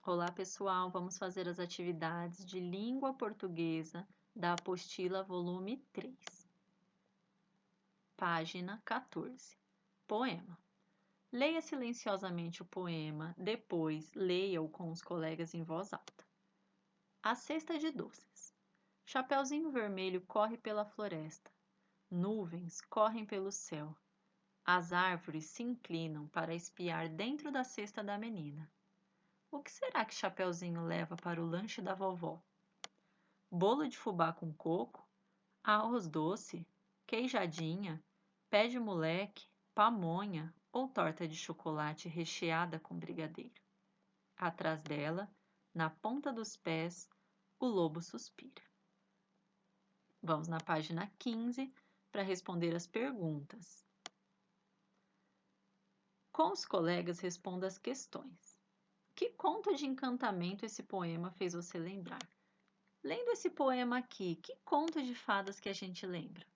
Olá, pessoal! Vamos fazer as atividades de língua portuguesa da apostila volume 3. Página 14. Poema. Leia silenciosamente o poema, depois leia-o com os colegas em voz alta. A cesta de doces. Chapeuzinho vermelho corre pela floresta. Nuvens correm pelo céu. As árvores se inclinam para espiar dentro da cesta da menina. O que será que Chapeuzinho leva para o lanche da vovó? Bolo de fubá com coco, arroz doce, queijadinha, pé de moleque, pamonha ou torta de chocolate recheada com brigadeiro. Atrás dela, na ponta dos pés, o lobo suspira. Vamos na página 15 para responder as perguntas. Com os colegas, responda as questões. Que conto de encantamento esse poema fez você lembrar? Lendo esse poema aqui, que conto de fadas que a gente lembra?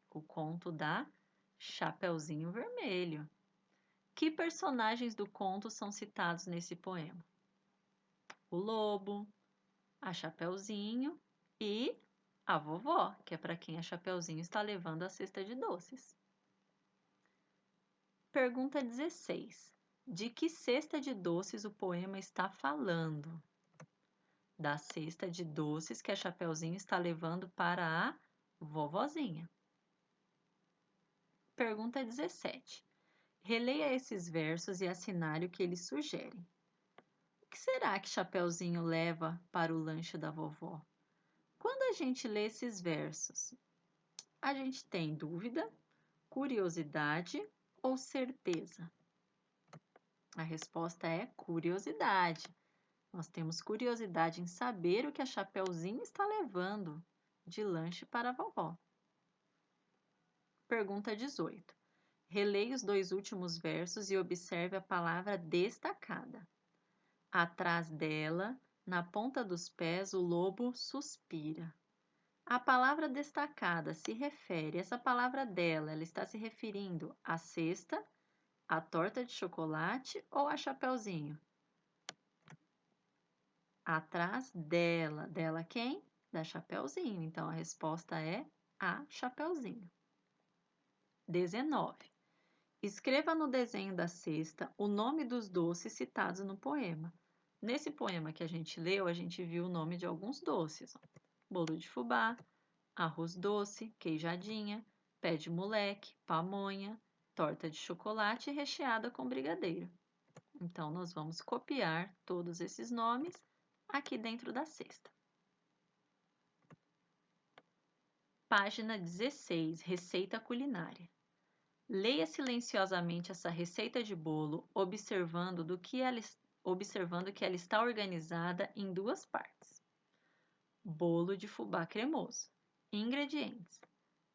O conto da Chapeuzinho Vermelho. Que personagens do conto são citados nesse poema? O lobo, a Chapeuzinho e a vovó, que é para quem a Chapeuzinho está levando a cesta de doces. Pergunta 16. De que cesta de doces o poema está falando? Da cesta de doces que a Chapeuzinho está levando para a vovozinha. Pergunta 17. Releia esses versos e assinale o que eles sugerem. O que será que Chapeuzinho leva para o lanche da vovó? Quando a gente lê esses versos, a gente tem dúvida, curiosidade ou certeza? A resposta é curiosidade. Nós temos curiosidade em saber o que a Chapeuzinho está levando de lanche para a vovó. Pergunta 18. Releia os dois últimos versos e observe a palavra destacada. Atrás dela, na ponta dos pés, o lobo suspira. A palavra destacada se refere, essa palavra dela, ela está se referindo à cesta, à torta de chocolate ou a Chapeuzinho? Atrás dela. Dela quem? Da Chapeuzinho. Então, a resposta é a Chapeuzinho. 19. Escreva no desenho da cesta o nome dos doces citados no poema. Nesse poema que a gente leu, a gente viu o nome de alguns doces. Bolo de fubá, arroz doce, queijadinha, pé de moleque, pamonha, torta de chocolate recheada com brigadeiro. Então, nós vamos copiar todos esses nomes aqui dentro da cesta. Página 16, receita culinária. Leia silenciosamente essa receita de bolo, observando que ela está organizada em duas partes. Bolo de fubá cremoso. Ingredientes: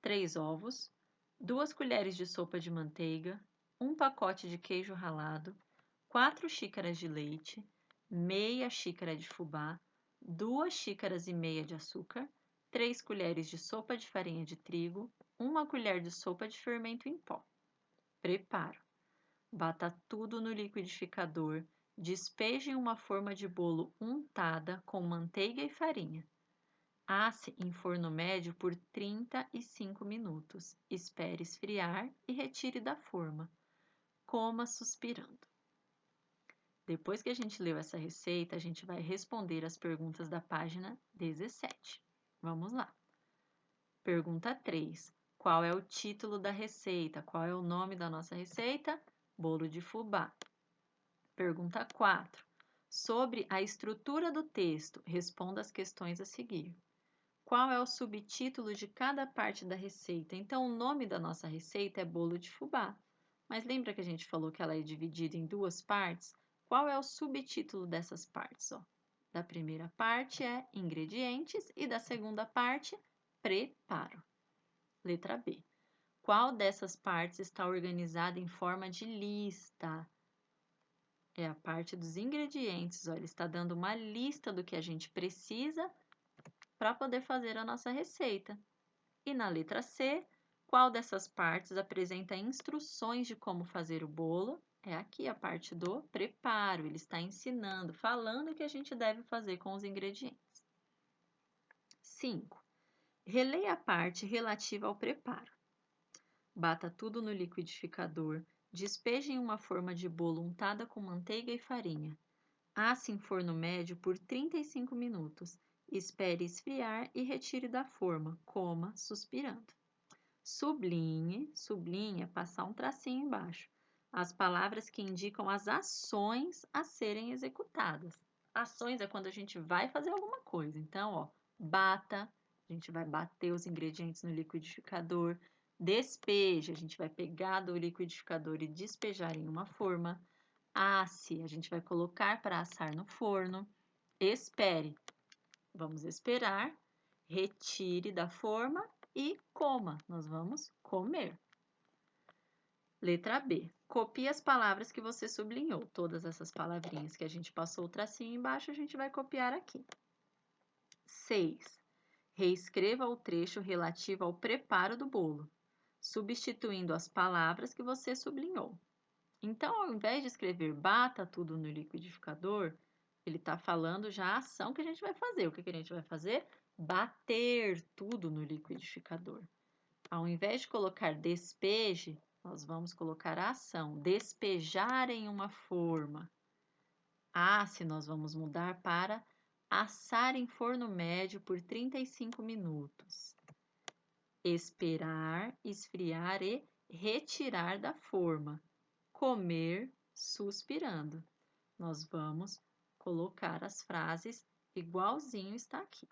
3 ovos, 2 colheres de sopa de manteiga, 1 pacote de queijo ralado, 4 xícaras de leite, meia xícara de fubá, 2 xícaras e meia de açúcar, 3 colheres de sopa de farinha de trigo, 1 colher de sopa de fermento em pó. Preparo. Bata tudo no liquidificador, despeje em uma forma de bolo untada com manteiga e farinha. Asse em forno médio por 35 minutos. Espere esfriar e retire da forma. Coma suspirando. Depois que a gente leu essa receita, a gente vai responder as perguntas da página 17. Vamos lá. Pergunta 3. Qual é o título da receita? Qual é o nome da nossa receita? Bolo de fubá. Pergunta 4. Sobre a estrutura do texto, responda as questões a seguir. Qual é o subtítulo de cada parte da receita? Então, o nome da nossa receita é bolo de fubá. Mas lembra que a gente falou que ela é dividida em duas partes? Qual é o subtítulo dessas partes? Da primeira parte é ingredientes e da segunda parte, preparo. Letra B. Qual dessas partes está organizada em forma de lista? É a parte dos ingredientes. Ele está dando uma lista do que a gente precisa para poder fazer a nossa receita. E na letra C, qual dessas partes apresenta instruções de como fazer o bolo? É aqui a parte do preparo. Ele está ensinando, falando o que a gente deve fazer com os ingredientes. 5. Releia a parte relativa ao preparo. Bata tudo no liquidificador, despeje em uma forma de bolo untada com manteiga e farinha. Asse em forno médio por 35 minutos. Espere esfriar e retire da forma. Coma suspirando. Sublinhe, sublinhe é passar um tracinho embaixo. As palavras que indicam as ações a serem executadas. Ações é quando a gente vai fazer alguma coisa. Então, ó, bata, a gente vai bater os ingredientes no liquidificador. Despeje, a gente vai pegar do liquidificador e despejar em uma forma. Asse, a gente vai colocar para assar no forno. Espere, vamos esperar. Retire da forma e coma, nós vamos comer. Letra B. Copie as palavras que você sublinhou. Todas essas palavrinhas que a gente passou o tracinho embaixo, a gente vai copiar aqui. 6. Reescreva o trecho relativo ao preparo do bolo, substituindo as palavras que você sublinhou. Então, ao invés de escrever bata tudo no liquidificador, ele está falando já a ação que a gente vai fazer. O que a gente vai fazer? Bater tudo no liquidificador. Ao invés de colocar despeje, nós vamos colocar a ação, despejar em uma forma. Asse, nós vamos mudar para assar em forno médio por 35 minutos. Esperar, esfriar e retirar da forma. Comer, suspirando. Nós vamos colocar as frases igualzinho está aqui.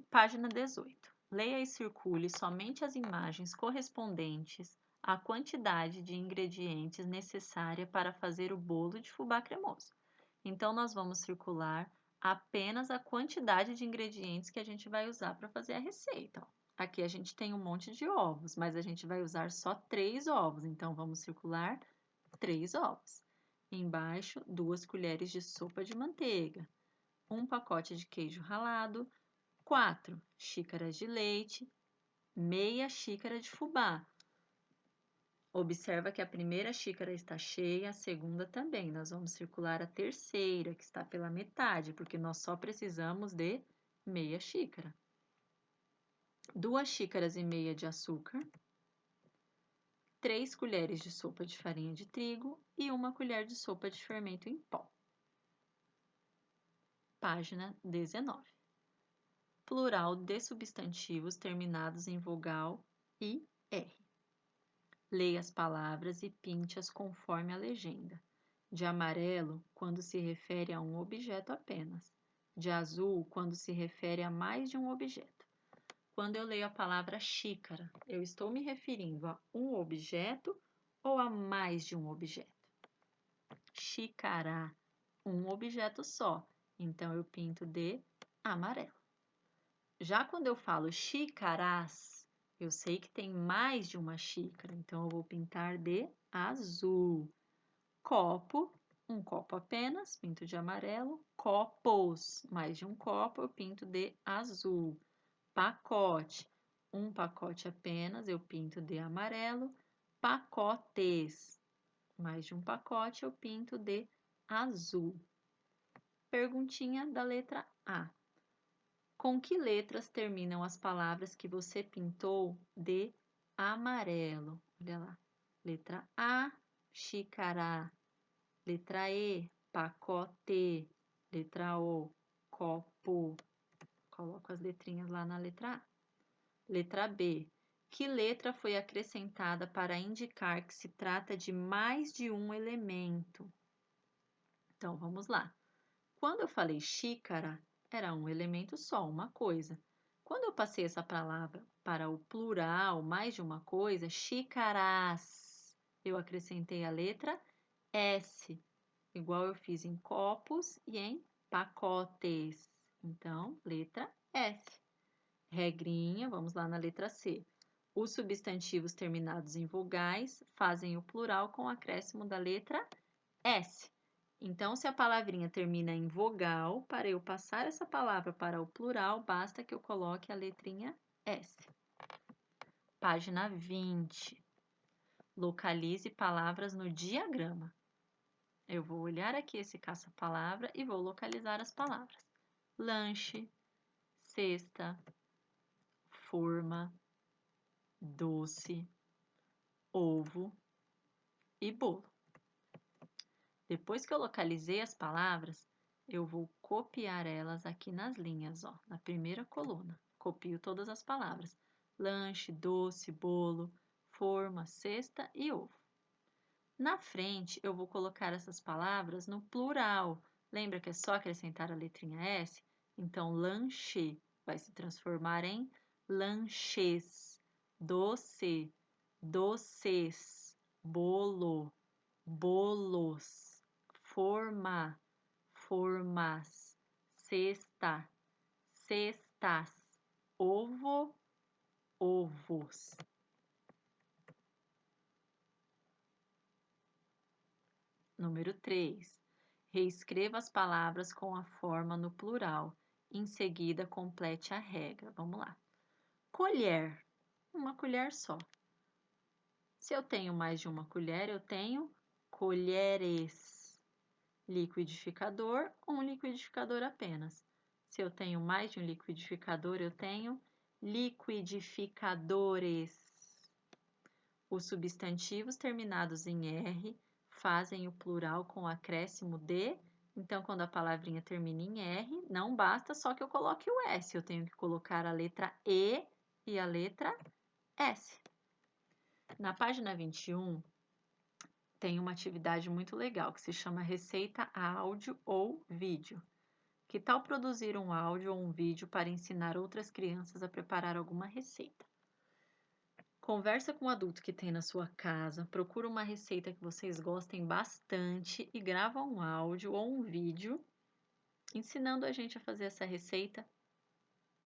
Página 18. Leia e circule somente as imagens correspondentes à quantidade de ingredientes necessária para fazer o bolo de fubá cremoso. Então, nós vamos circular apenas a quantidade de ingredientes que a gente vai usar para fazer a receita. Aqui a gente tem um monte de ovos, mas a gente vai usar só 3 ovos. Então, vamos circular 3 ovos. Embaixo, 2 colheres de sopa de manteiga, 1 pacote de queijo ralado, 4 xícaras de leite, meia xícara de fubá. Observa que a primeira xícara está cheia, a segunda também. Nós vamos circular a terceira, que está pela metade, porque nós só precisamos de meia xícara. 2 xícaras e meia de açúcar, 3 colheres de sopa de farinha de trigo e 1 colher de sopa de fermento em pó. Página 19. Plural de substantivos terminados em vogal I, R. Leia as palavras e pinte-as conforme a legenda. De amarelo, quando se refere a um objeto apenas. De azul, quando se refere a mais de um objeto. Quando eu leio a palavra xícara, eu estou me referindo a um objeto ou a mais de um objeto? Xícara, um objeto só. Então, eu pinto de amarelo. Já quando eu falo xícaras, eu sei que tem mais de uma xícara, então eu vou pintar de azul. Copo, um copo apenas, pinto de amarelo. Copos, mais de um copo, eu pinto de azul. Pacote, um pacote apenas, eu pinto de amarelo. Pacotes, mais de um pacote, eu pinto de azul. Perguntinha da letra A. Com que letras terminam as palavras que você pintou de amarelo? Olha lá. Letra A, xícara. Letra E, pacote. Letra O, copo. Coloco as letrinhas lá na letra A. Letra B. Que letra foi acrescentada para indicar que se trata de mais de um elemento? Então, vamos lá. Quando eu falei xícara, era um elemento só, uma coisa. Quando eu passei essa palavra para o plural, mais de uma coisa, xícaras, eu acrescentei a letra S, igual eu fiz em copos e em pacotes. Então, letra S. Regrinha, vamos lá na letra C. Os substantivos terminados em vogais fazem o plural com o acréscimo da letra S. Então, se a palavrinha termina em vogal, para eu passar essa palavra para o plural, basta que eu coloque a letrinha S. Página 20. Localize palavras no diagrama. Eu vou olhar aqui esse caça-palavra e vou localizar as palavras. Lanche, cesta, forma, doce, ovo e bolo. Depois que eu localizei as palavras, eu vou copiar elas aqui nas linhas, ó, na primeira coluna. Copio todas as palavras. Lanche, doce, bolo, forma, cesta e ovo. Na frente, eu vou colocar essas palavras no plural. Lembra que é só acrescentar a letrinha S? Então, lanche vai se transformar em lanches, doce, doces, bolo, bolos, forma, formas, cesta, cestas, ovo, ovos. Número 3. Reescreva as palavras com a forma no plural. Em seguida, complete a regra. Vamos lá. Colher. Uma colher só. Se eu tenho mais de uma colher, eu tenho colheres. Liquidificador, um liquidificador apenas. Se eu tenho mais de um liquidificador, eu tenho liquidificadores. Os substantivos terminados em R fazem o plural com acréscimo de. Então, quando a palavrinha termina em R, não basta só que eu coloque o S. Eu tenho que colocar a letra E e a letra S. Na página 21, tem uma atividade muito legal que se chama receita áudio ou vídeo. Que tal produzir um áudio ou um vídeo para ensinar outras crianças a preparar alguma receita? Conversa com um adulto que tem na sua casa, procura uma receita que vocês gostem bastante e grava um áudio ou um vídeo ensinando a gente a fazer essa receita